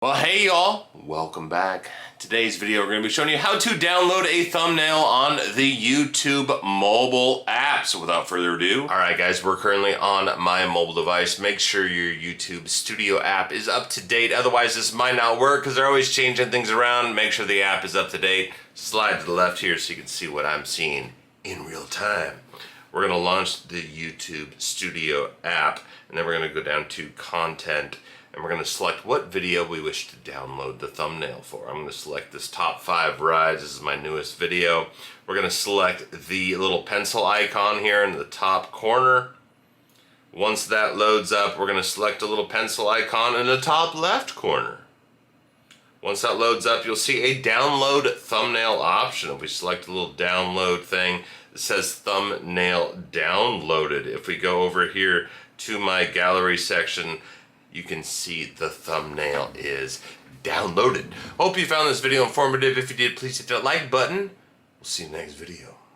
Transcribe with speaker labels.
Speaker 1: Well, hey y'all, welcome back. Today's video we're going to be showing you how to download a thumbnail on the YouTube mobile app. So without further ado, alright guys, we're currently on my mobile device. Make sure your YouTube Studio app is up to date, otherwise this might not work because they're always changing things around. Make sure the app is up to date. Slide to the left here so you can see what I'm seeing in real time. We're going to launch the YouTube Studio app and then we're going to go down to Content. And we're going to select what video we wish to download the thumbnail for. I'm going to select this top 5 rides. This is my newest video. We're going to select the little pencil icon here in the top corner. Once that loads up, we're going to select a little pencil icon in the top left corner. Once that loads up, you'll see a download thumbnail option. If we select a little download thing, it says thumbnail downloaded. If we go over here to my gallery section, you can see the thumbnail is downloaded. Hope you found this video informative. If you did, please hit that like button. We'll see you in the next video.